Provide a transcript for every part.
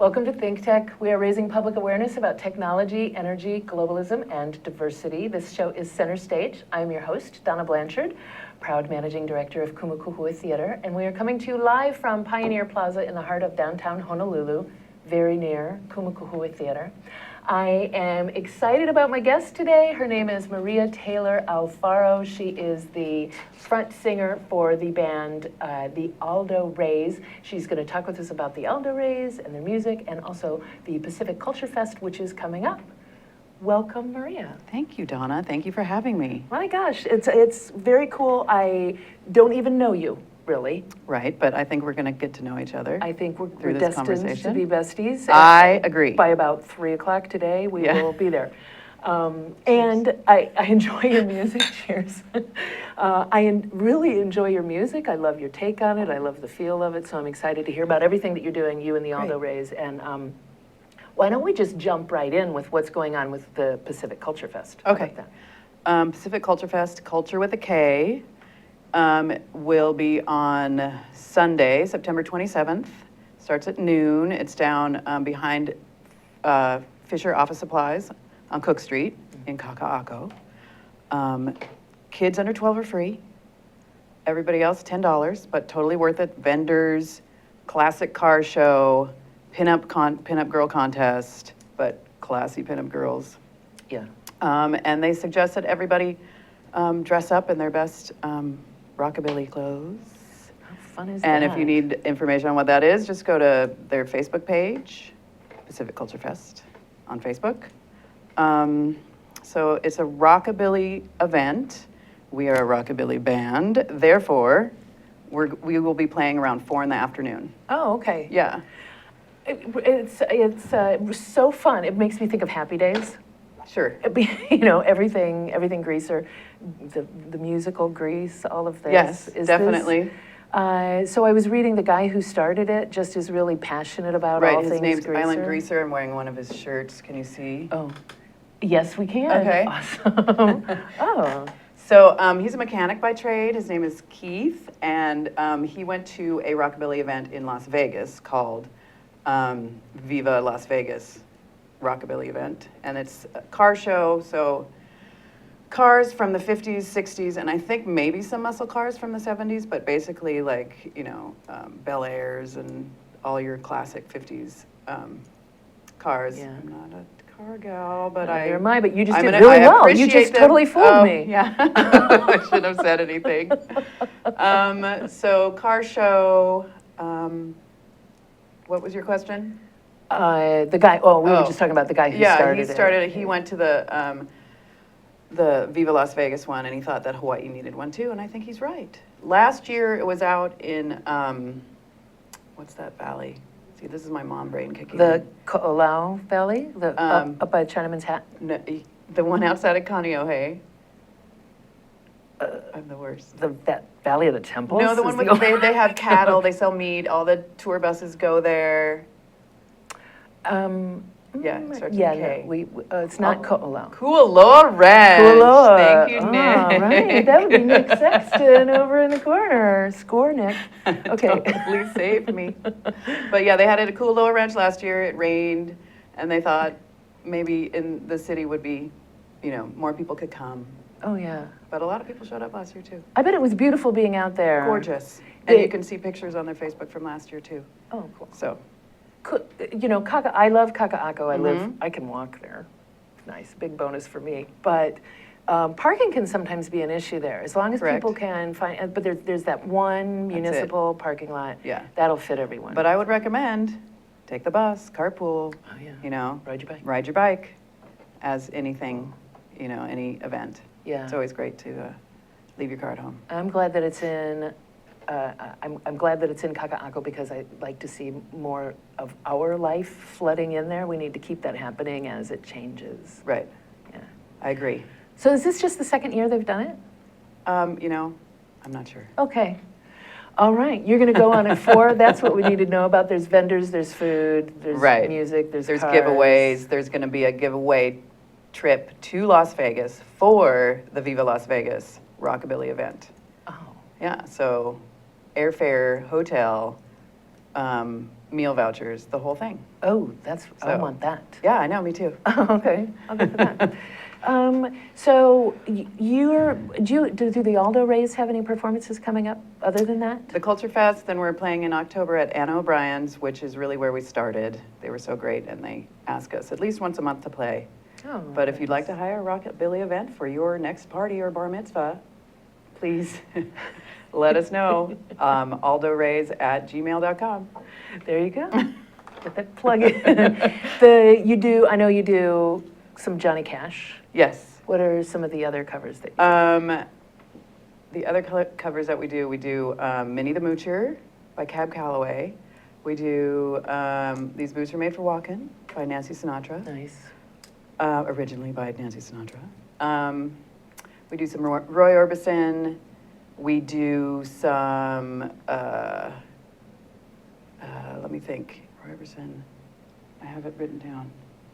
Welcome to ThinkTech. We are raising public awareness about technology, energy, globalism, and diversity. This show is Center Stage. I'm your host, Donna Blanchard, proud managing director of Kumukuhua Theater, and we are coming to you live from Pioneer Plaza in the heart of downtown Honolulu, very near Kumukuhua Theater. I am excited about my guest today. Her name is Maria Taylor Alfaro. She is the front singer for the band, the Aldo Rays. She's going to talk with us about the Aldo Rays and their music, and also the Pacific Kulture Fest, which is coming up. Welcome, Maria. Thank you, Donna. Thank you for having me. My gosh, it's very cool. I don't even know you, really. Right, but I think we're going to get to know each other. I think we're destined to be besties. I agree. By about 3 o'clock today, we will be there. And I enjoy your music. Cheers. Really enjoy your music. I love your take on it. I love the feel of it. So I'm excited to hear about everything that you're doing, you and the Aldo Rays. And why don't we just jump right in with what's going on with the Pacific Kulture Fest? Okay. Pacific Kulture Fest, Culture with a K, will be on Sunday, September 27th. Starts at noon. It's down behind Fisher Office Supplies on Cook Street in Kaka'ako. Kids under 12 are free. Everybody else $10, but totally worth it. Vendors, classic car show, pinup girl contest, but classy pinup girls. Yeah. And they suggest that everybody dress up in their best rockabilly clothes. How fun is and that? if you need information on what that is, just go to their Facebook page, Pacific Kulture Fest on Facebook. So it's a rockabilly event. We are a rockabilly band. Therefore, we will be playing around 4 in the afternoon. Oh, okay. Yeah. It's so fun. It makes me think of Happy Days. Sure. You know, everything Grease, or the musical Grease, all of this. Yes, is definitely. So I was reading the guy who started it just is really passionate about all things His name's Greaser. Island Greaser. I'm wearing one of his shirts. Can you see? Oh, yes, we can. Okay. Awesome. Oh. So he's a mechanic by trade. His name is Keith, and he went to a rockabilly event in Las Vegas called Viva Las Vegas Rockabilly event, and it's a car show, so cars from the 50s, 60s, and I think maybe some muscle cars from the 70s, but basically like, you know, Bel Airs and all your classic 50s cars. Yeah. I'm not a car gal, but Neither am I, but you just I'm did gonna- really I well. You appreciate just them. totally fooled me. Yeah, I shouldn't have said anything. So car show, what was your question? The guy, we were just talking about the guy who started it. Yeah, he started it. He went to the Viva Las Vegas one, and he thought that Hawaii needed one too, and I think he's right. Last year, it was out in, what's that valley? See, this is my mom brain kicking The in. Ko'olau Valley, up by Chinaman's Hat. No, the one outside of Kaneohe. I'm the worst. That Valley of the Temples? No, the one with, they have cattle, they sell meat, all the tour buses go there. Yeah, it starts with yeah, K. no, it's not Ko'olau. Cool Ranch. Cool. Thank you, Nick. Oh, right. That would be Nick Sexton over in the corner. Score, Nick. Okay. Totally saved me. But yeah, they had it at Cool Ranch last year. It rained, and they thought maybe in the city would be, you know, more people could come. Oh, yeah. But a lot of people showed up last year, too. I bet it was beautiful being out there. Gorgeous. And you can see pictures on their Facebook from last year, too. Oh, cool. So. You know, I love Kaka'ako. I can walk there. Nice, big bonus for me. But parking can sometimes be an issue there, as long as people can find, but there's that one municipal parking lot. Yeah. That'll fit everyone. But I would recommend take the bus, carpool, you know. Ride your bike. As anything, you know, any event. Yeah. It's always great to leave your car at home. I'm glad that it's in, I'm glad that it's in Kaka'ako, because I like to see more of our life flooding in there. We need to keep that happening as it changes. Right. Yeah. I agree. So is this just the second year they've done it? You know, I'm not sure. Okay. All right. You're going to go on at 4. That's what we need to know about. There's vendors, there's food, there's music, there's cars. Giveaways. There's going to be a giveaway trip to Las Vegas for the Viva Las Vegas Rockabilly event. Oh. Yeah, so airfare, hotel, meal vouchers, the whole thing. Oh, I So- want that. Yeah, I know, me too. Okay, I'll go for that. So do the Aldo Rays have any performances coming up other than that? The Culture Fest, then we're playing in October at Anna O'Brien's, which is really where we started. They were so great, and they ask us at least once a month to play. Oh, But if you'd like to hire a Rockabilly event for your next party or bar mitzvah, please let us know. aldorays@gmail.com. There you go. Get that plug in. I know you do some Johnny Cash. Yes. What are some of the other covers that you The other covers that we do Minnie the Moocher by Cab Calloway. We do These Boots Are Made for Walkin' by Nancy Sinatra. Nice. Originally by Nancy Sinatra. We do some Roy Orbison. We do some, let me think, Roy Orbison. I have it written down.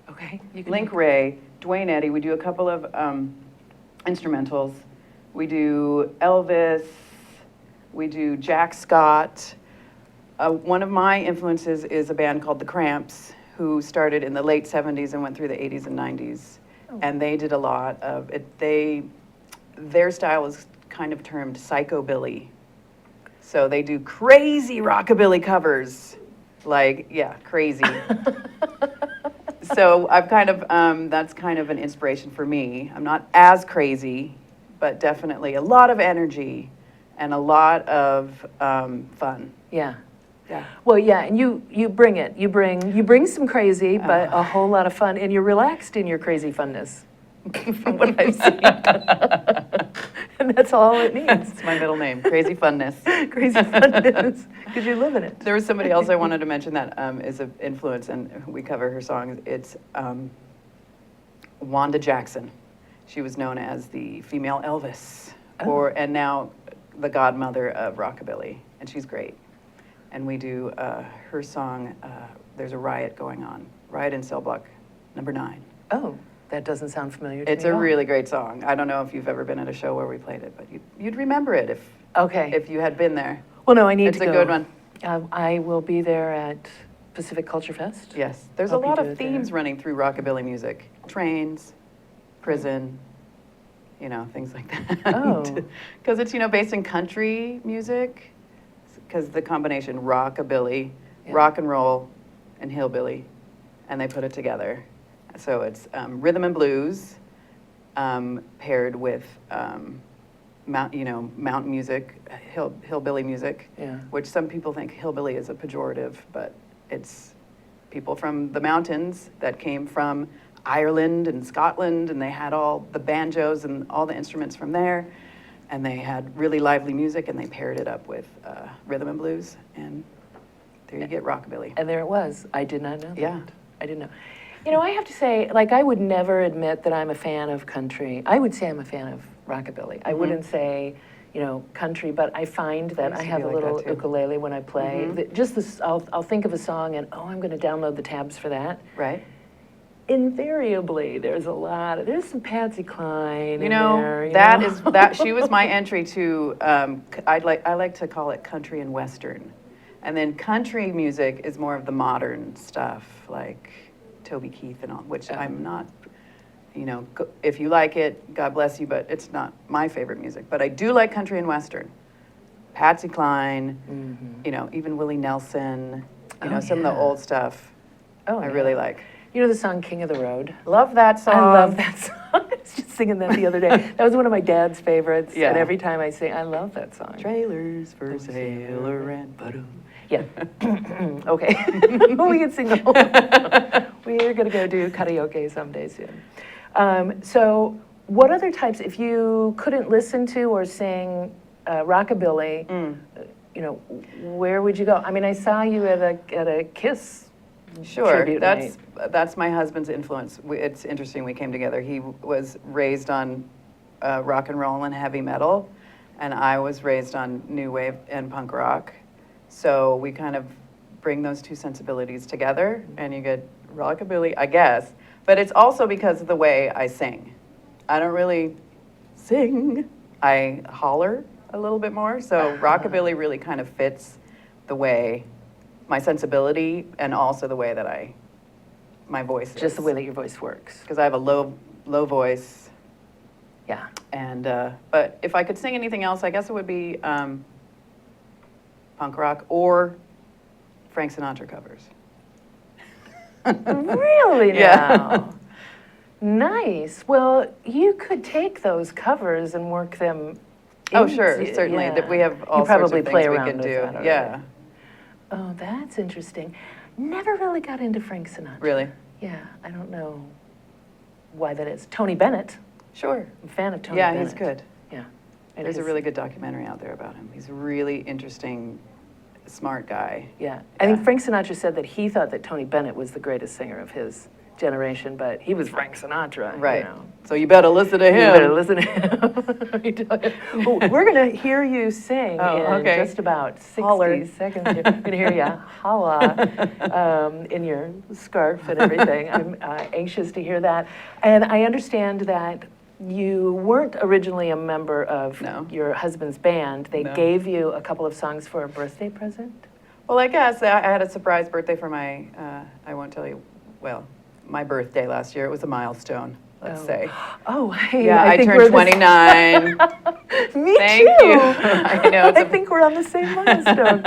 Okay. You can Link Ray, Dwayne Eddy. We do a couple of instrumentals. We do Elvis. We do Jack Scott. One of my influences is a band called The Cramps, who started in the late 70s and went through the 80s and 90s. Oh. And they did a lot of it. Their style is kind of termed psychobilly. So they do crazy rockabilly covers. Like, yeah, crazy. So I've kind of, that's kind of an inspiration for me. I'm not as crazy, but definitely a lot of energy and a lot of fun. Yeah. Yeah. Well, yeah, and you bring it. You bring some crazy, but a whole lot of fun, and you're relaxed in your crazy funness, from what I've seen. And that's all it needs. It's my middle name, Crazy Funness. Crazy funness, because you live in it. There was somebody else I wanted to mention that is an influence, and we cover her songs. It's Wanda Jackson. She was known as the female Elvis, and now the godmother of rockabilly, and she's great. And we do her song, There's a Riot Going On, Riot in Cell Block number 9. Oh, that doesn't sound familiar to It's me a at all. really great song. I don't know if you've ever been at a show where we played it, but you'd remember it Okay. if you had been there. Well, no, I need It's to a go. good one. I will be there at Pacific Kulture Fest. Yes, there's Hope a you lot do of it there. themes running through rockabilly music. Trains, prison, things like that. Oh. Because it's, based in country music, because the combination rockabilly, Yeah. rock and roll, and hillbilly, and they put it together. So it's rhythm and blues paired with mountain music, hillbilly music, Yeah. which some people think hillbilly is a pejorative, but it's people from the mountains that came from Ireland and Scotland, and they had all the banjos and all the instruments from there, and they had really lively music, and they paired it up with rhythm and blues, and there you get rockabilly. And there it was. I did not know that. Yeah. I didn't know. I have to say, I would never admit that I'm a fan of country. I would say I'm a fan of rockabilly. I wouldn't say, country, but I find that I used to have be a like little that, too. ukulele when I play. Just this, I'll think of a song and, I'm going to download the tabs for that. Right? Invariably, there's some Patsy Cline in there. That she was my entry to, I like to call it country and western. And then country music is more of the modern stuff, like Toby Keith and all, which I'm not, if you like it, God bless you, but it's not my favorite music. But I do like country and western. Patsy Cline, even Willie Nelson, some of the old stuff I really like. You know the song King of the Road? Love that song. I love that song. I was just singing that the other day. That was one of my dad's favorites. Yeah. And every time I sing, I love that song. Trailers for sale or rent. Yeah. Okay. We can sing the whole. We're going to go do karaoke someday soon. So what other types, if you couldn't listen to or sing rockabilly, where would you go? I mean, I saw you at a Kiss Sure, tribute that's my husband's influence. It's interesting, we came together. He was raised on rock and roll and heavy metal, and I was raised on new wave and punk rock. So we kind of bring those two sensibilities together, and you get rockabilly, I guess. But it's also because of the way I sing. I don't really sing. I holler a little bit more. So rockabilly really kind of fits the way my sensibility and also the way that my voice is. Just the way that your voice works. Because I have a low voice. Yeah. And, but if I could sing anything else, I guess it would be punk rock or Frank Sinatra covers. Really now? Yeah. Nice. Well, you could take those covers and work them. Oh, sure, certainly. Yeah. We have all you sorts probably of play things we around can with do. that already. Yeah. Oh, that's interesting. Never really got into Frank Sinatra. Really? Yeah, I don't know why that is. Tony Bennett. Sure. I'm a fan of Tony Yeah, Bennett. he's good. Yeah. There's a really good documentary out there about him. He's a really interesting, smart guy. Yeah. I think Frank Sinatra said that he thought that Tony Bennett was the greatest singer of his generation, but he was Frank Sinatra. Right. You know. So you better listen to him. You better listen to him. Let me tell you. Oh, we're going to hear you sing in just about 60 Holler. seconds. We're going to hear you holla in your scarf and everything. I'm anxious to hear that. And I understand that you weren't originally a member of your husband's band. They gave you a couple of songs for a birthday present? Well, I guess I had a surprise birthday for my, I won't tell you, well, my birthday last year. It was a milestone, let's say. Oh, hey, yeah, I think turned 29. Me Thank too. you. I know. I think we're on the same milestone.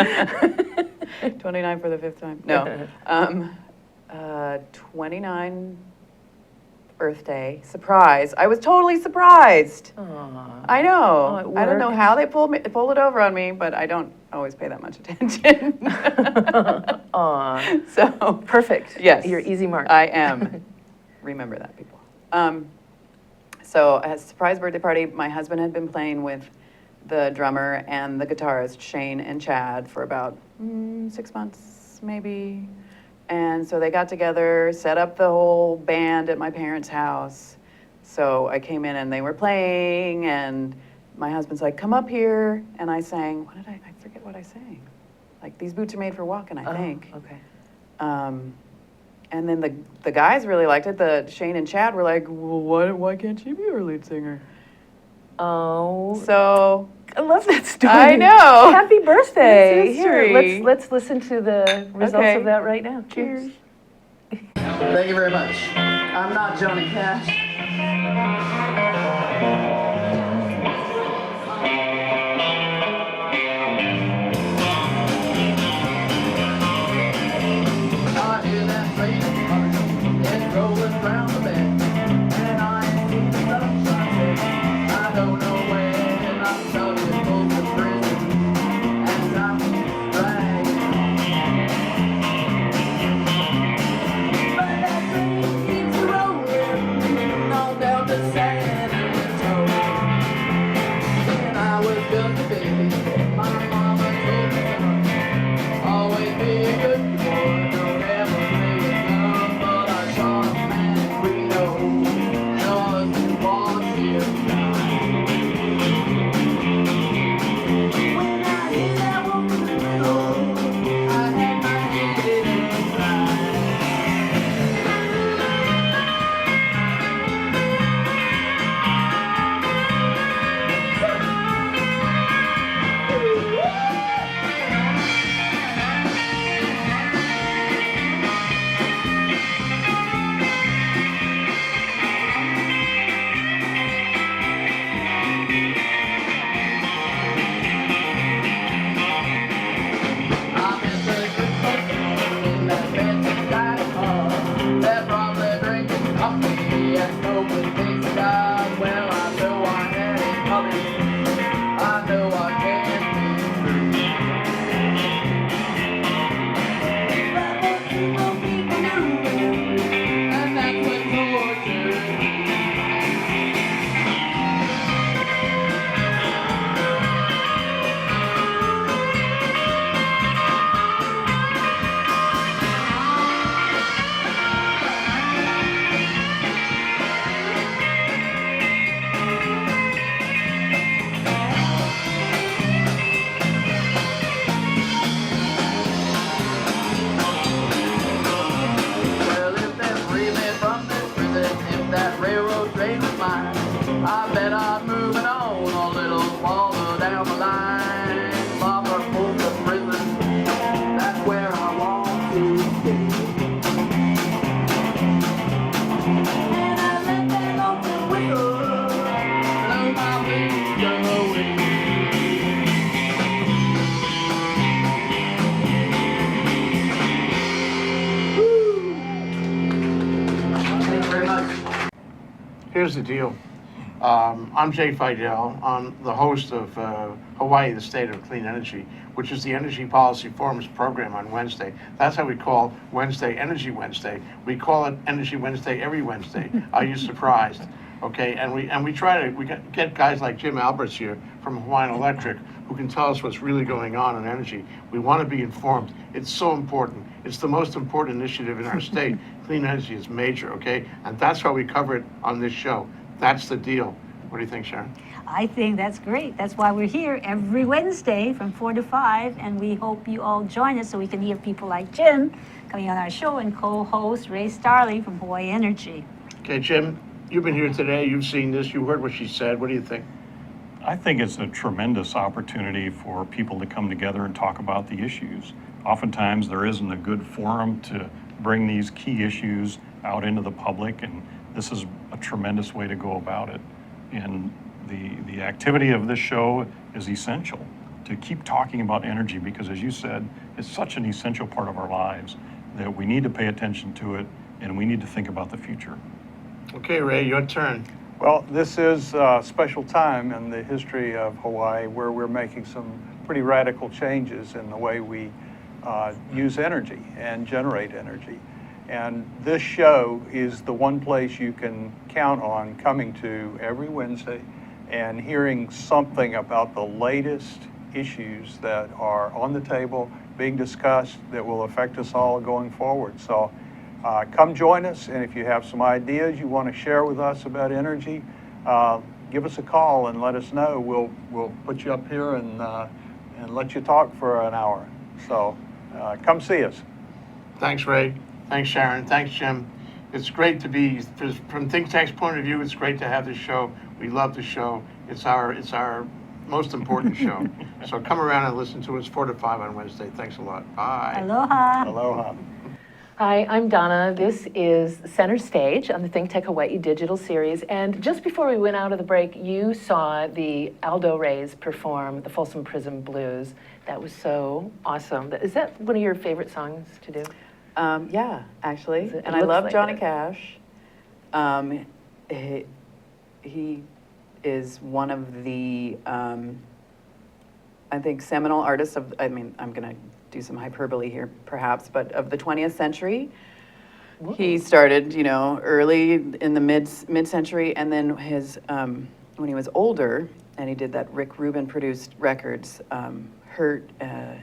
29 for the 5th time. No. 29 birthday surprise. I was totally surprised. Aww. I know. Oh, I don't know how they pulled it over on me, but I don't always pay that much attention. Aw. So Perfect. yes, You're easy mark. I am. Remember that, people. So at a surprise birthday party, my husband had been playing with the drummer and the guitarist, Shane and Chad, for about 6 months, maybe. And so they got together, set up the whole band at my parents' house. So I came in and they were playing, and my husband's like, come up here. And I sang, I forget what I sang. Like, These Boots Are Made for Walking, I think. Okay. And then the guys really liked it. The Shane and Chad were like, well, why can't she be our lead singer? Oh. So I love that story. I know. Happy birthday. It's Here, history. let's listen to the results of that right now. Cheers. Thank you very much. I'm not Johnny Cash. I hear that train coming, it's rolling round the bend, and I ain't seen the sunshine yet. I don't know when, I'm telling you, full of prison, and I'm dragging on. But that train keeps rolling on down to San Antonio. Here's the deal. I'm Jay Fidel. I'm the host of Hawaii, the State of Clean Energy, which is the Energy Policy Forum's program on Wednesday. That's how we call Wednesday Energy Wednesday. We call it Energy Wednesday every Wednesday. Are you surprised? Okay, and we try to get guys like Jim Alberts here from Hawaiian Electric who can tell us what's really going on in energy. We want to be informed. It's so important. It's the most important initiative in our state. Clean energy is major, okay? And that's why we cover it on this show. That's the deal. What do you think, Sharon? I think that's great. That's why we're here every Wednesday from 4 to 5, and we hope you all join us so we can hear people like Jim coming on our show and co-host Ray Starley from Hawaii Energy. Okay, Jim, you've been here today. You've seen this. You heard what she said. What do you think? I think it's a tremendous opportunity for people to come together and talk about the issues. Oftentimes, there isn't a good forum to bring these key issues out into the public, and this is a tremendous way to go about it. And the activity of this show is essential to keep talking about energy because, as you said, it's such an essential part of our lives that we need to pay attention to it and we need to think about the future. Okay, Ray, your turn. Well, this is a special time in the history of Hawaii where we're making some pretty radical changes in the way we use energy and generate energy. And this show is the one place you can count on coming to every Wednesday and hearing something about the latest issues that are on the table, being discussed, that will affect us all going forward. So come join us, and if you have some ideas you want to share with us about energy, give us a call and let us know. We'll put you up here and let you talk for an hour. So come see us. Thanks, Ray. Thanks, Sharon. Thanks, Jim. It's great to be, from ThinkTech's point of view, it's great to have this show. We love the show. It's our most important show. So come around and listen to us 4 to 5 on Wednesday. Thanks a lot. Bye. Aloha. Aloha. Hi, I'm Donna. This is Center Stage on the ThinkTech Hawaii Digital Series. And just before we went out of the break, you saw the Aldo Rays perform the Folsom Prison Blues. That was so awesome. Is that one of your favorite songs to do? Yeah, actually. It And I looks love like Johnny it. Cash. He is one of the, I think, seminal artists of, I'm going to do some hyperbole here, perhaps, but of the 20th century. He started, early in the mid-century, and then when he was older, and he did that Rick Rubin produced records, Hurt,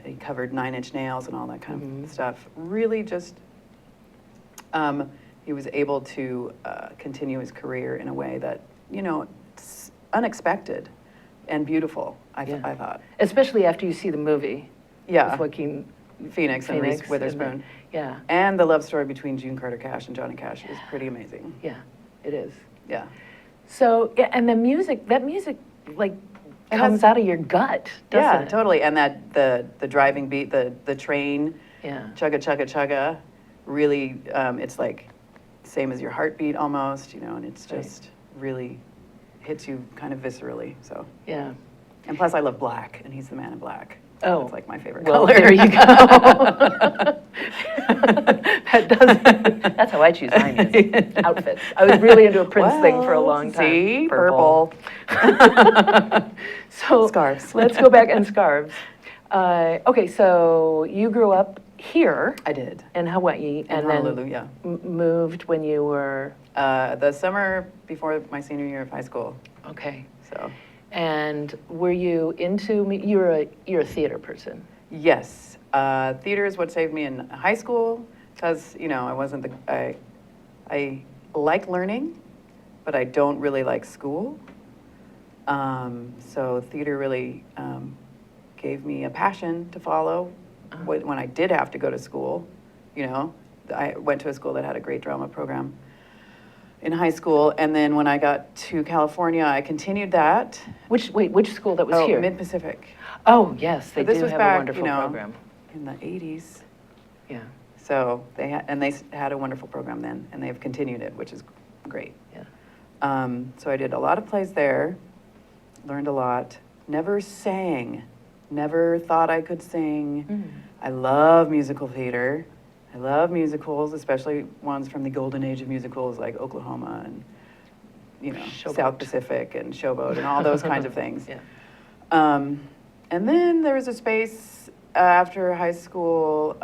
he covered 9 Inch Nails and all that kind of stuff. Really just, he was able to continue his career in a way that, it's unexpected and beautiful, I thought. Especially after you see the movie. Yeah. With Joaquin Phoenix and Reese and Witherspoon. yeah, And the love story between June Carter Cash and Johnny Cash is pretty amazing. yeah, it is. Yeah. So, yeah, and that music, like, It comes has- out of your gut, doesn't Yeah, it? totally. And that the driving beat, the train, Yeah. chugga chugga chugga, really, it's like same as your heartbeat almost, and it's Right. just really hits you kind of viscerally. So, Yeah. and plus I love black, and he's the man in black. Oh. It's like my favorite Well, color. there you go. That's how I choose my music, outfits. I was really into a Prince thing for a long time. See, purple. So Scarves. let's go back and scarves. Okay, so you grew up here I did. in Hawaii, In and Honolulu, then yeah. moved when you were The summer before my senior year of high school. okay. So, And were you into you're a theater person? yes, theater is what saved me in high school because I wasn't I like learning, but I don't really like school. So theater really gave me a passion to follow when I did have to go to school. I went to a school that had a great drama program in high school, and then when I got to California, I continued that. Which school that was here? Mid-Pacific. Oh, yes, they But this do was have back, a wonderful program. in the 80s. Yeah, So they had a wonderful program then, and they've continued it, which is great. yeah. So I did a lot of plays there, learned a lot. Never sang, never thought I could sing. I love musical theater. I love musicals, especially ones from the golden age of musicals like Oklahoma and Showboat. South Pacific and Showboat and all those kinds of things. Yeah. And then there was a space after high school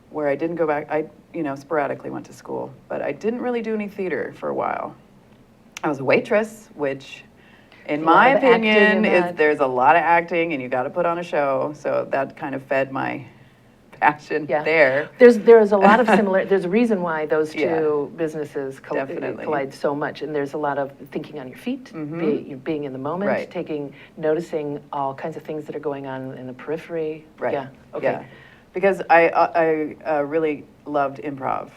where I didn't go back. I, sporadically went to school, but I didn't really do any theater for a while. I was a waitress, which, in A my lot of acting opinion, in is that. there's a lot of acting, and you got to put on a show. So that kind of fed my passion Yeah. there. There's a lot of similar, there's a reason why those Yeah. two businesses Definitely. collide so much. And there's a lot of thinking on your feet, being in the moment, Right. noticing all kinds of things that are going on in the periphery. Right. Yeah, okay. Yeah. Because I really loved improv.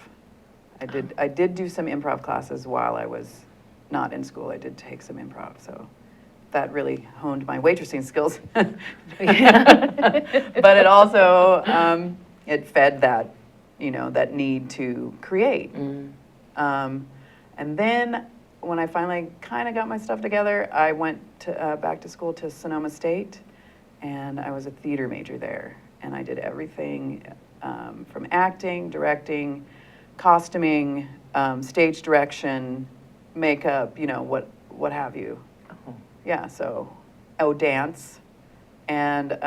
I did do some improv classes while I was not in school. I did take some improv, so that really honed my waitressing skills. But it also it fed that that need to create. And then when I finally kind of got my stuff together, I went to, back to school to Sonoma State, and I was a theater major there. And I did everything from acting, directing, costuming, stage direction, makeup, what have you. Yeah, so, dance, and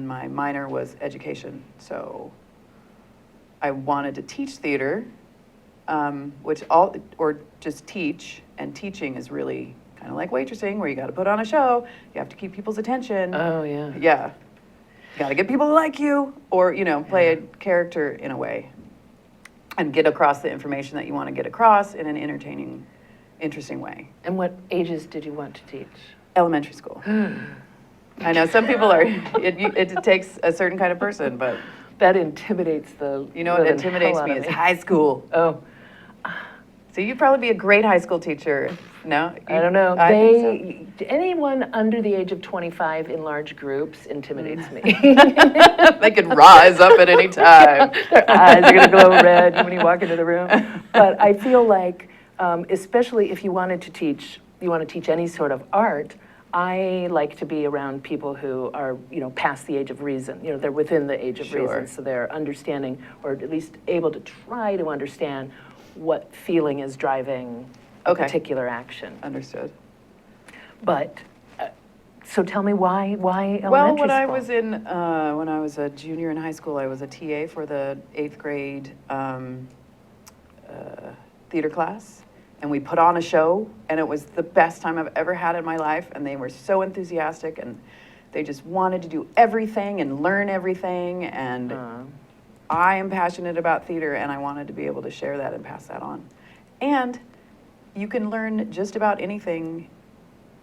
my minor was education. So I wanted to teach theater, or just teach, and teaching is really kind of like waitressing, where you got to put on a show, you have to keep people's attention. Oh, yeah. Yeah. You got to get people to like you, or, play a character in a way, and get across the information that you want to get across in an entertaining, interesting way. And what ages did you want to teach? Elementary school. I know some people are, it takes a certain kind of person, but That intimidates the what living intimidates hell me out is of high school. Oh, So you'd probably be a great high school teacher. No? I don't know. I think Anyone under the age of 25 in large groups intimidates me. so. They could rise up at any time. Their eyes are going to glow red when you walk into the room. But I feel like, especially if you want to teach any sort of art, I like to be around people who are, past the age of reason. They're within the age of Sure. reason, so they're understanding, or at least able to try to understand what feeling is driving a Okay. particular action. Understood. But, so tell me why elementary Well, when I school? was when I was a junior in high school, I was a TA for the 8th grade theater class, and we put on a show, and it was the best time I've ever had in my life, and they were so enthusiastic, and they just wanted to do everything and learn everything, and I am passionate about theater, and I wanted to be able to share that and pass that on. And you can learn just about anything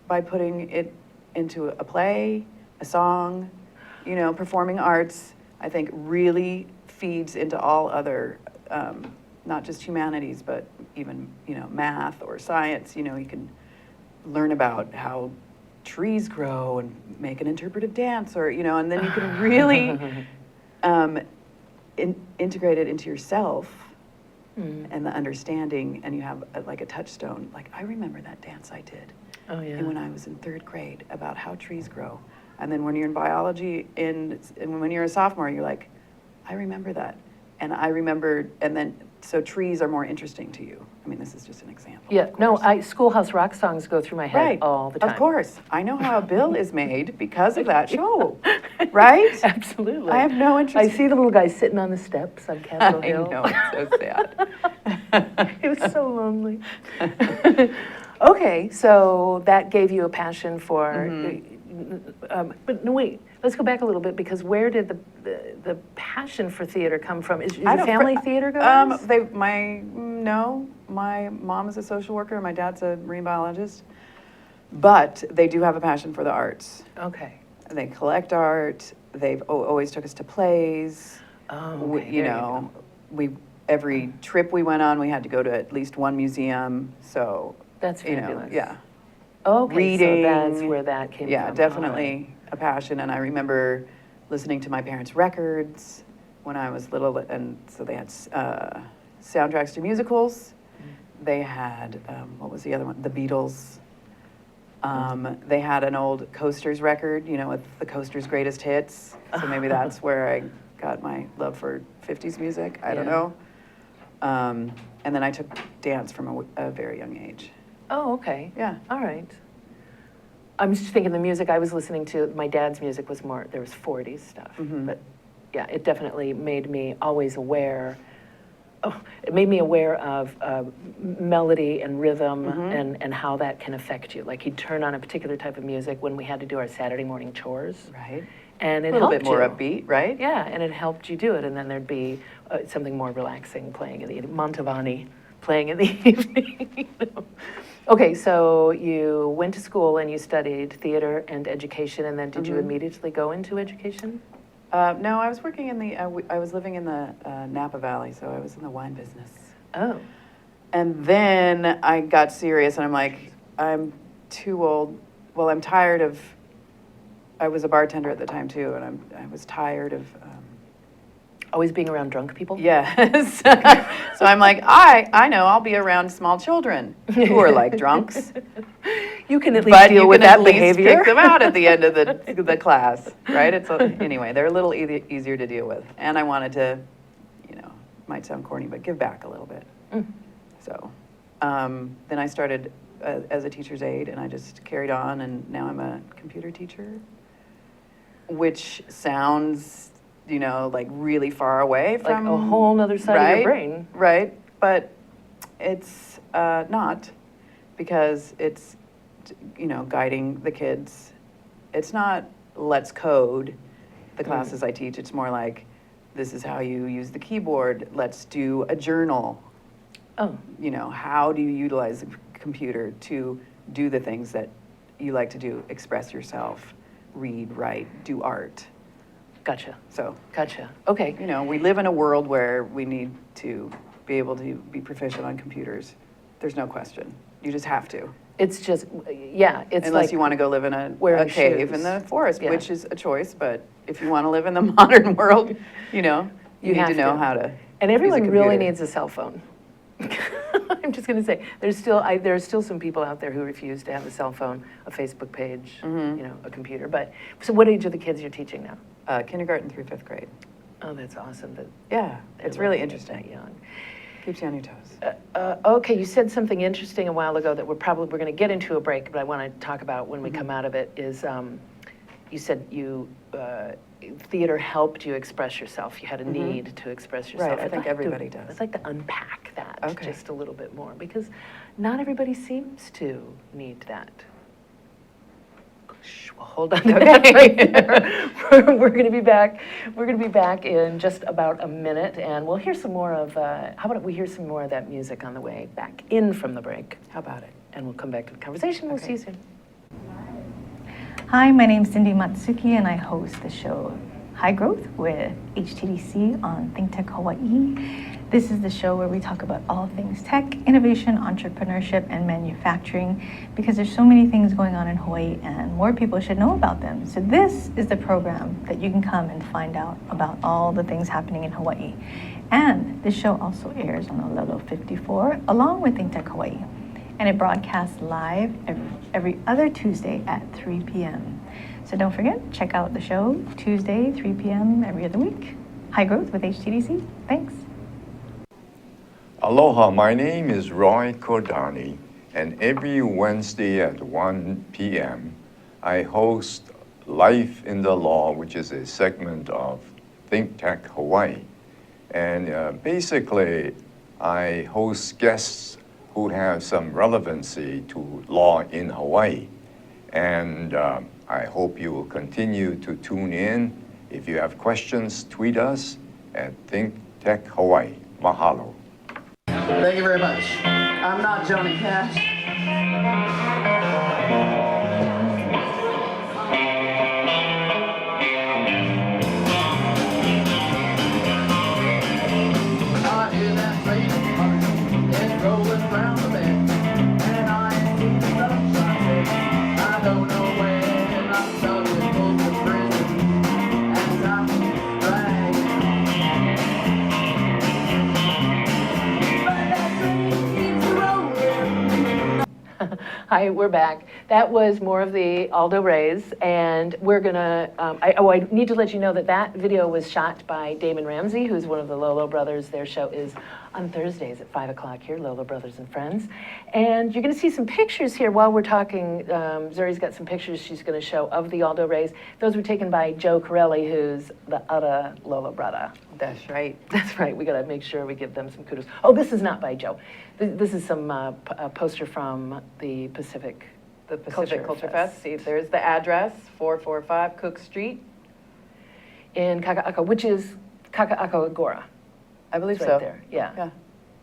by putting it into a play, a song, performing arts, I think really feeds into all other, not just humanities, but even, math or science. You can learn about how trees grow and make an interpretive dance, or, and then you can really integrate it into yourself and the understanding, and you have like a touchstone. Like, I remember that dance I did. Oh, yeah. And when I was in 3rd grade, about how trees grow. And then when you're in biology, and when you're a sophomore, you're like, I remember that. And I remember, and then, so trees are more interesting to you. I mean, this is just an example. Yeah, of no, course. Schoolhouse Rock songs go through my head Right. all the time. Of course. I know how a bill is made because of that show, right? Absolutely. I have no interest. I see the little guy sitting on the steps on Capitol I Hill. know, it's so sad. It was so lonely. Okay, so that gave you a passion for, but no, wait, let's go back a little bit, because where did the passion for theater come from? Is your I don't- family theater goers? No, my mom is a social worker, and my dad's a marine biologist, but they do have a passion for the arts. Okay. They collect art. They've always took us to plays. Oh, We- okay, there you every trip we went on, we had to go to at least one museum. So That's fabulous. yeah, Okay, reading. so that's where that came yeah, from. definitely a passion. And I remember listening to my parents' records when I was little, and so they had soundtracks to musicals. They had what was the other one? The Beatles. They had an old Coasters record, with the Coasters' greatest hits. So maybe that's where I got my love for 50s music. I don't Yeah. know. And then I took dance from a very young age. Oh, okay. Yeah. All right. I'm just thinking the music I was listening to, my dad's music was more, there was 40s stuff. But yeah, it definitely made me always aware. Oh, it made me aware of melody and rhythm and how that can affect you. Like he'd turn on a particular type of music when we had to do our Saturday morning chores. Right. And it A little helped bit more you. upbeat, right? Yeah, and it helped you do it. And then there'd be something more relaxing playing in the evening. Montavani playing in the evening. You know? Okay, so you went to school and you studied theater and education, and then did you immediately go into education? No, I was working in the, I was living in the Napa Valley, so I was in the wine business. Oh, And then I got serious, and I'm like, I'm too old. Well, I'm tired of, I was a bartender at the time too, and I was tired of, always being around drunk people? yes. So I'm like, I know, I'll be around small children who are like drunks. You can at least But deal you with can that at least behavior. kick them out at the end of the class, right? Anyway, they're a little easier to deal with. And I wanted to, you know, might sound corny, but give back a little bit. So then I started as a teacher's aide, and I just carried on, and now I'm a computer teacher, which sounds, you know, like really far away Like from a whole nother side of your brain. Right, but it's not, because it's, you know, guiding the kids. It's not let's code the classes I teach. It's more like, this is how you use the keyboard. Let's do a journal. Oh, You know, how do you utilize the computer to do the things that you like to do? Express yourself, read, write, do art. gotcha, So, gotcha. Okay, you know, we live in a world where we need to be able to be proficient on computers. There's no question. You just have to. it's just, yeah, it's Unless like you want to go live in a wearing cave shoes. in the forest, Yeah. which is a choice, but if you want to live in the modern world, you know, you You need to have know to. how to And use a everyone really computer. needs a cell phone. I'm just going to say, there are still some people out there who refuse to have a cell phone, a Facebook page, you know, a computer. But so, what age are the kids you're teaching now? Kindergarten through 5th grade. Oh, that's awesome. That Yeah, they're it's really learning it that interesting. young. Keeps you on your toes. Okay, you said something interesting a while ago that we're going to get into a break, but I want to talk about when we come out of it. Is you said theater helped you express yourself. You had a need to express yourself. Right, I I'd think like everybody to, does. I'd like to unpack that Okay. just a little bit more, because not everybody seems to need that. Shh, well, hold on to that right there. We're going to be back. We're going to be back in just about a minute, and we'll hear some more of. How about we hear some more of that music on the way back in from the break, How about it? and we'll come back to the conversation. We'll Okay. see you soon. Hi, my name's Cindy Matsuki, and I host the show High Growth with HTDC on ThinkTech Hawaii. This is the show where we talk about all things tech, innovation, entrepreneurship, and manufacturing, because there's so many things going on in Hawaii and more people should know about them. So this is the program that you can come and find out about all the things happening in Hawaii. And this show also airs on Olelo 54 along with ThinkTech Hawaii. And it broadcasts live every other Tuesday at 3 p.m. So don't forget, check out the show Tuesday, 3 p.m. every other week. High Growth with HTDC. Thanks. Aloha, my name is Roy Kodani, and every Wednesday at 1 p.m. I host Life in the Law, which is a segment of ThinkTech Hawaii. And basically, I host guests who have some relevancy to law in Hawaii. And I hope you will continue to tune in. If you have questions, tweet us at ThinkTech Hawaii. Mahalo. Thank you very much. I'm not Johnny Cash. I hear that train coming, it's rolling round the bend, and I ain't seen the sunshine yet. I don't know when, I'm stuck in both prison, and I'm dragging on. But that train keeps rolling. Hi, we're back. That was more of the Aldo Rays, and we're gonna, I need to let you know that that video was shot by Damon Ramsey, who's one of the Lolo Brothers. Their show is on Thursdays at 5 o'clock here, Lolo Brothers and Friends. And you're gonna see some pictures here while we're talking. Zuri's got some pictures she's gonna show of the Aldo Rays. Those were taken by Joe Corelli, who's the other Lolo brother. That's right. That's right, we gotta make sure we give them some kudos. Oh, this is not by Joe. This is some a poster from the Pacific Culture Fest. See, there's the address, 445 Cook Street. In Kaka'ako, which is Kaka'ako Agora. I believe It's so. right there, yeah. Yeah.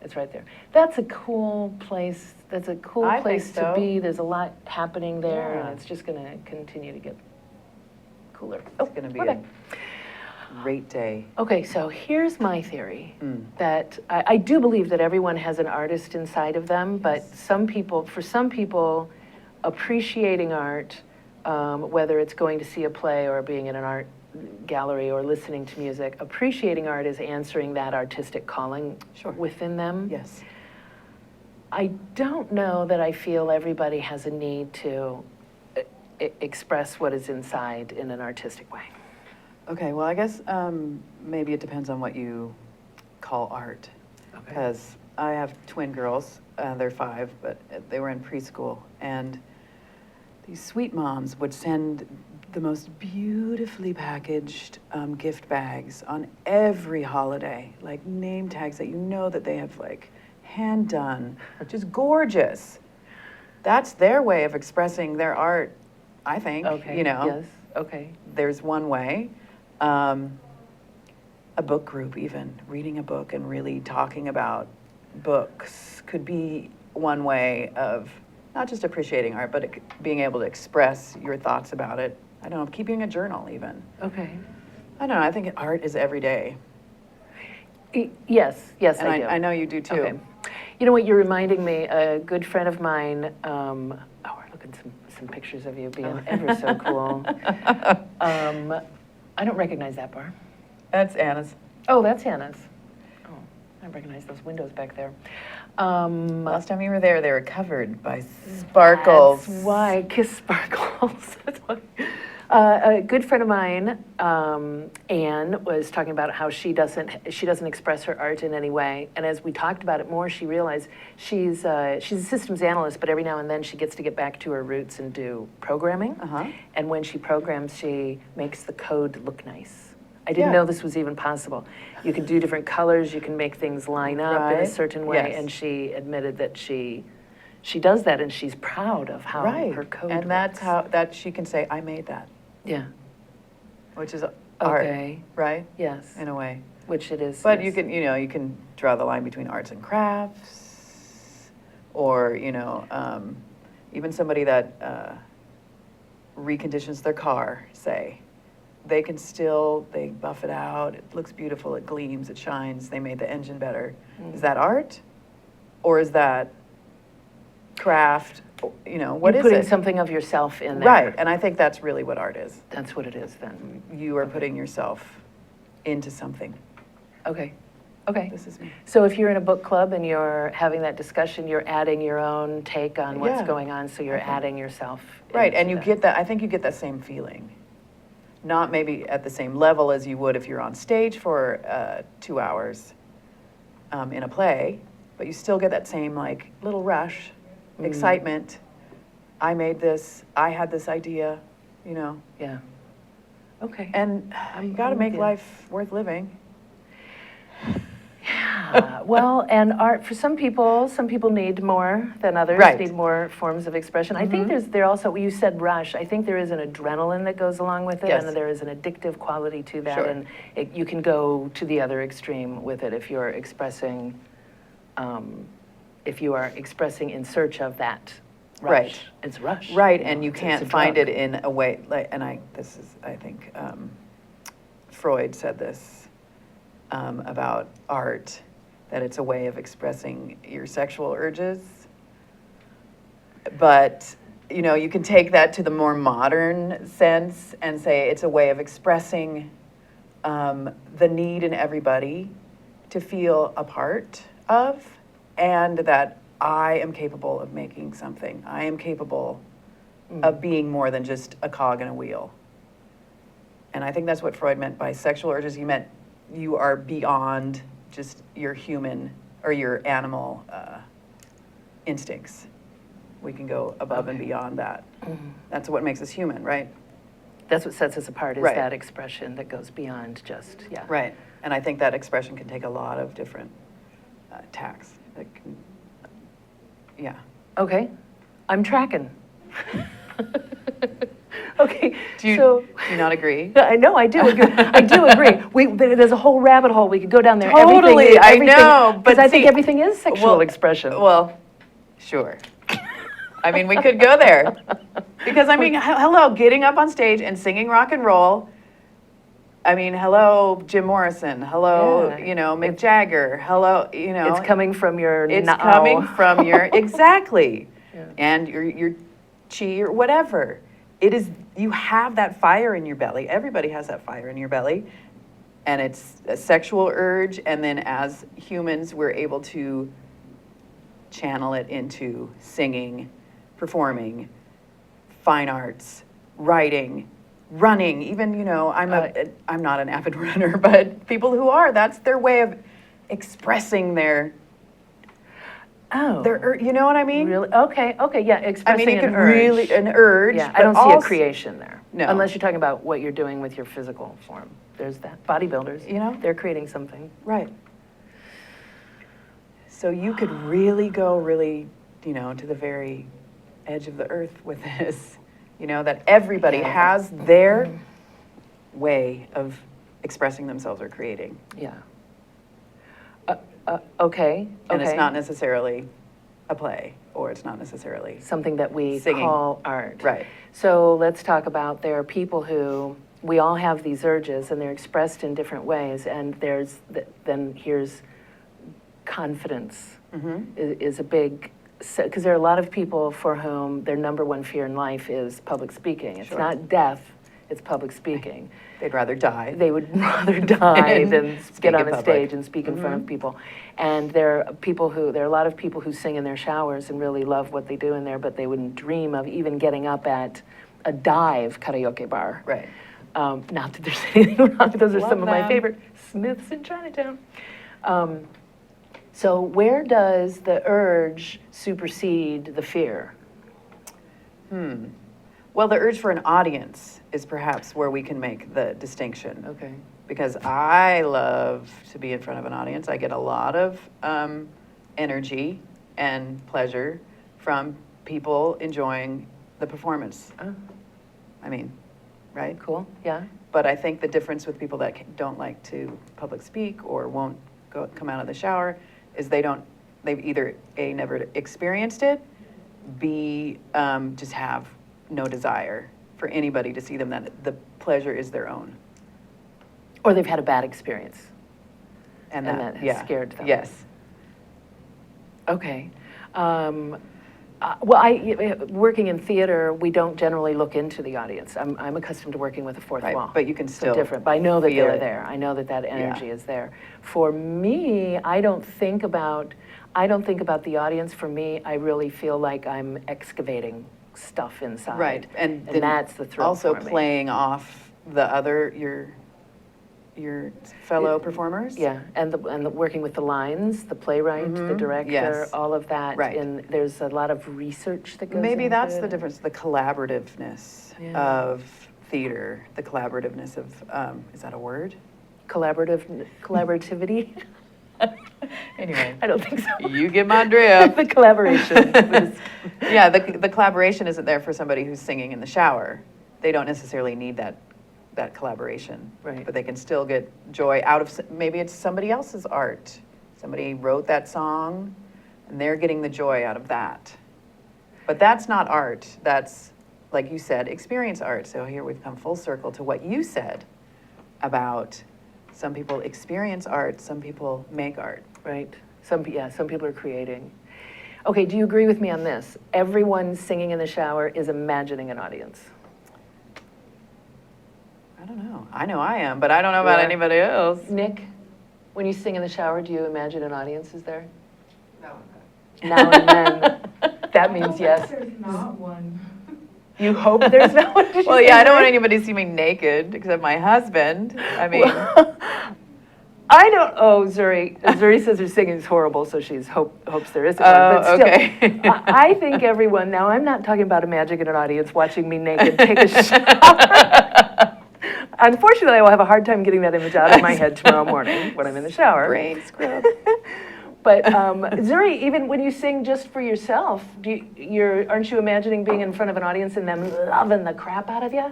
It's right there. That's a cool place. That's a cool I think place to so. be. There's a lot happening there, Yeah. and it's just going to continue to get cooler. It's going to be we're a back. great day. Okay, so here's my theory, Mm. that I do believe that everyone has an artist inside of them, but for some people, appreciating art, whether it's going to see a play or being in an art gallery or listening to music, appreciating art is answering that artistic calling Sure. within them. Yes. I don't know that I feel everybody has a need to express what is inside in an artistic way. Okay, well, I guess maybe it depends on what you call art. Okay. Because I have twin girls, they're 5, but they were in preschool, and these sweet moms would send the most beautifully packaged gift bags on every holiday, like name tags that you know that they have like hand done, just gorgeous. That's their way of expressing their art, I think. Okay, You know, yes, okay. there's one way. A book group, even reading a book and really talking about books could be one way of not just appreciating art, but being able to express your thoughts about it. I don't know, keeping a journal even. Okay. I don't know, I think art is every day. Yes, And I do. I know you do too. Okay. You know what, you're reminding me, a good friend of mine, we're looking some pictures of you being ever so cool. I don't recognize that bar. That's Anna's. Oh, that's Hannah's. Oh, I recognize those windows back there. Last time you were there, they were covered by sparkles. That's why, kiss sparkles. That's why. A good friend of mine, Anne, was talking about how she doesn't express her art in any way. And as we talked about it more, she realized she's a systems analyst, but every now and then she gets to get back to her roots and do programming. Uh-huh. And when she programs, she makes the code look nice. I didn't Yeah. know this was even possible. You can do different colors, you can make things line up in a Right. certain way, Yes. and she admitted that she does that, and she's proud of how Right. her code And that's works. how, that she can say, I made that, Yeah, which is art, okay, right? yes, In a way. which it is. But yes. you can draw the line between arts and crafts, or, even somebody that reconditions their car, say. They can still, they buff it out, it looks beautiful, it gleams, it shines, they made the engine better. Is that art? Or is that craft? What You're is putting it? something of yourself in there. Right, and I think that's really what art is. That's what it is then. You are putting yourself into something. Okay, okay. This is me. So if you're in a book club and you're having that discussion, you're adding your own take on what's Yeah. going on, so you're Okay. adding yourself. Right, and into you that. get that, I think you get that same feeling. Not maybe at the same level as you would if you're on stage for 2 hours in a play, but you still get that same like little rush, excitement. I made this, I had this idea, Yeah. Okay. and you gotta I'm with make you. life worth living. Yeah, well, and art, for some people need more than others, Right. need more forms of expression. I think there also, you said rush, I think there is an adrenaline that goes along with it, Yes. and there is an addictive quality to that, Sure. and you can go to the other extreme with it if you're expressing, if you are expressing in search of that rush. Right. It's rush. Right, you and know, you it's can't a find drug. it in a way, like, and I think Freud said this about art, that it's a way of expressing your sexual urges. But, you can take that to the more modern sense and say it's a way of expressing the need in everybody to feel a part of, and that I am capable of making something. I am capable of being more than just a cog in a wheel. And I think that's what Freud meant by sexual urges. He meant you are beyond just your human or your animal instincts. We can go above and beyond that. That's what makes us human, right? That's what sets us apart, is Right. that expression that goes beyond just, yeah. Right. And I think that expression can take a lot of different tacks. It can, yeah. Okay, I'm tracking. Okay, Do you not agree? I know, I do agree. I do agree. There's a whole rabbit hole. We could go down there. Totally, I know, but Because I think see- everything is sexual expression. Well, sure. I mean, we could go there. Because, I mean, hello, getting up on stage and singing rock and roll. I mean, hello, Jim Morrison. Hello, Yeah. you know, Mick Jagger. Hello, you know. It's coming from your It's now. coming from your, exactly. Yeah. And your chi or whatever. It is, you have that fire in your belly. Everybody has that fire in your belly. And it's a sexual urge. And then as humans, we're able to channel it into singing, performing, fine arts, writing, running. Even, you know, I'm not an avid runner, but people who are, that's their way of expressing their, you know what I mean? Really? Okay, yeah, I expressing mean, you an can urge. really, an urge. Yeah, I but don't see a also- creation there. No. Unless you're talking about what you're doing with your physical form. There's that. Bodybuilders, You know? they're creating something. Right. So you could really go you know, to the very edge of the earth with this, you know, that everybody has their way of expressing themselves or creating. Yeah. Okay. And it's okay. not necessarily a play, or it's not necessarily, Something that we Singing. call art. right. So let's talk about, there are people who, we all have these urges and they're expressed in different ways, and then here's confidence is a big, because there are a lot of people for whom their number one fear in life is public speaking. It's Sure. not death, it's public speaking. They'd rather die. They would rather die than Speak get in on a public. stage and speak in front of people. And there are a lot of people who sing in their showers and really love what they do in there, but they wouldn't dream of even getting up at a dive karaoke bar. Right. Not that there's anything wrong, those are Love some of my them. favorite Smiths in Chinatown. So where does the urge supersede the fear? Well, the urge for an audience is perhaps where we can make the distinction. Okay. Because I love to be in front of an audience. I get a lot of energy and pleasure from people enjoying the performance. Oh, I mean, right? cool, yeah. But I think the difference with people that don't like to public speak or won't come out of the shower is they've either A, never experienced it, B, just have no desire for anybody to see them, that the pleasure is their own. Or they've had a bad experience. And And that, that has yeah. scared them. Yes. Okay. Working in theater, we don't generally look into the audience. I'm accustomed to working with a fourth Right, wall. but you can So still different, but I know that feel they're it. there. I know that energy is there. For me, I don't think about the audience. For me, I really feel like I'm excavating stuff inside. Right, and then that's the thrill also for me. playing off the other, your fellow performers? Yeah, and the working with the lines, the playwright, the director, yes. all of that. Right. And there's a lot of research that goes Maybe into that's it. the difference, the collaborativeness Yeah. of theater, the collaborativeness of, is that a word? Collaborativity? Anyway. I don't think so. You get my drift. The collaboration. Yeah, the collaboration isn't there for somebody who's singing in the shower. They don't necessarily need that collaboration. Right. But they can still get joy out of, maybe it's somebody else's art. Somebody wrote that song, and they're getting the joy out of that. But that's not art. That's, like you said, experience art. So here we've come full circle to what you said about some people experience art, some people make art. Right. Some people are creating. Okay, do you agree with me on this? Everyone singing in the shower is imagining an audience. I don't know. I know I am, but I don't know about Yeah. anybody else. Nick, when you sing in the shower, do you imagine an audience is there? No. Now and then. That means yes. There's not one. You hope there's no one. Well, yeah, I don't want anybody to see me naked except my husband. I mean, I don't. Oh, Zuri says her singing is horrible, so she's hopes there isn't one. But still, okay. I think everyone. Now, I'm not talking about Imagine an audience watching me naked take a shower. Unfortunately, I will have a hard time getting that image out of my head tomorrow morning when I'm in the shower. Brain scrub. But Zuri, even when you sing just for yourself, aren't you imagining being in front of an audience and them loving the crap out of you?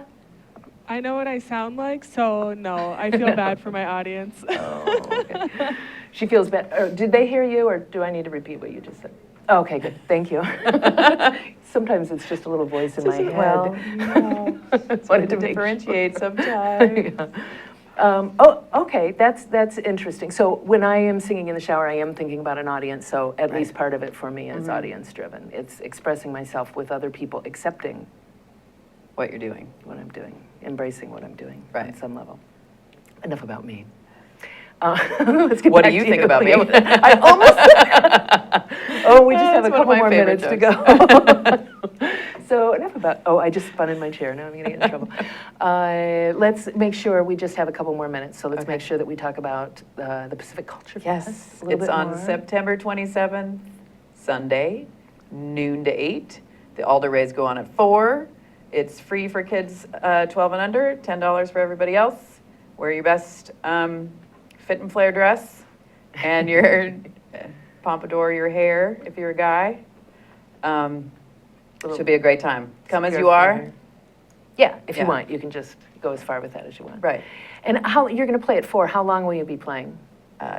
I know what I sound like, so no, I feel bad for my audience. Oh, okay. She feels bad. Did they hear you, or do I need to repeat what you just said? Oh, okay, good. Thank you. Sometimes it's just a little voice in my head. Well, wanted to differentiate sometimes. Yeah. Okay, that's interesting. So when I am singing in the shower, I am thinking about an audience, so at least part of it for me is audience-driven. It's expressing myself with other people, accepting What you're doing. what I'm doing, embracing what I'm doing on Right. some level. Enough about me. Let's get What back do you to think about me? I almost. Oh, we just have a That's one of couple my more favorite minutes to go. So enough about. Oh, I just spun in my chair. Now I'm going to get in trouble. Let's make sure we just have a couple more minutes. So let's make sure that we talk about the Pacific Culture Fest. Yes, a little it's bit on more. September 27th, Sunday, noon to 8. The Aldo Rays go on at 4. It's free for kids 12 and under, $10 for everybody else. Wear your best fit and flare dress and your pompadour your hair if you're a guy. Should be a great time. Come as you are. Yeah, if you Yeah. want, you can just go as far with that as you want. Right. And how you're going to play at 4? How long will you be playing?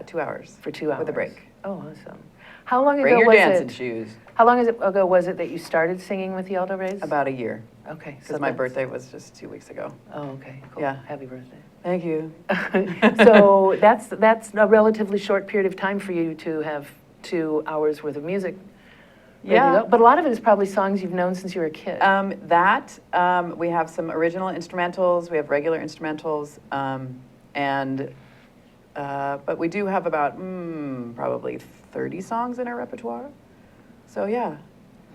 2 hours. For 2 hours. With a break. Oh, awesome. How long Bring ago your was dancing it? shoes. How long ago was it that you started singing with the Aldo Rays? About a year. Okay. Because my birthday was just 2 weeks ago. Oh, okay. Cool. Yeah. Happy birthday. Thank you. So that's a relatively short period of time for you to have 2 hours worth of music. ready to Yeah. go. But a lot of it is probably songs you've known since you were a kid. We have some original instrumentals, we have regular instrumentals, but we do have about probably 30 songs in our repertoire. So yeah,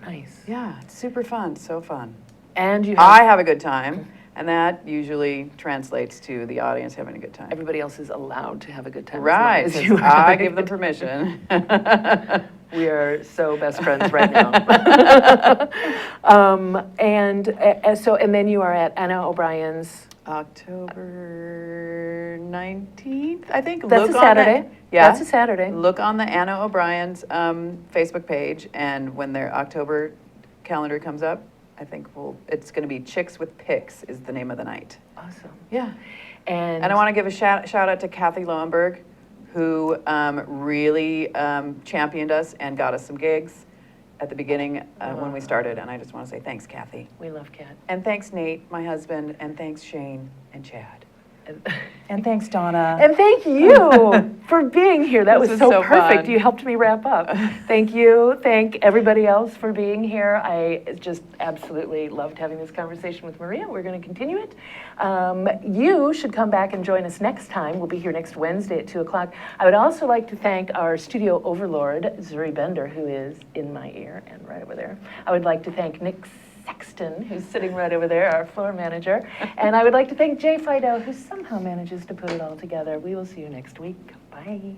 Nice. yeah, it's super fun, so fun. And you I have, have a good time, and that usually translates to the audience having a good time. everybody else is allowed to have a good time. Right, As long as you are I having give a them good permission. time. We are so best friends right now. And then you are at Anna O'Brien's. October 19th, I think. That's Look a on Saturday. the- Yeah. That's a Saturday. Look on the Anna O'Brien's Facebook page, and when their October calendar comes up, I think it's going to be Chicks with Picks is the name of the night. Awesome. Yeah. And And I want to give a shout out to Kathy Lowenberg, who really championed us and got us some gigs at the beginning when we started. And I just want to say thanks, Kathy. we love Kat. And thanks, Nate, my husband. And thanks, Shane and Chad. And, And thanks, Donna. and thank you for being here. That This was was so so perfect. fun. You helped me wrap up. Thank you. Thank everybody else for being here. I just absolutely loved having this conversation with Maria. We're going to continue it. You should come back and join us next time. We'll be here next Wednesday at 2 o'clock. I would also like to thank our studio overlord, Zuri Bender, who is in my ear and right over there. I would like to thank Nick Sexton, who's sitting right over there, our floor manager. And I would like to thank Jay Fidel, who somehow manages to put it all together. We will see you next week. Bye.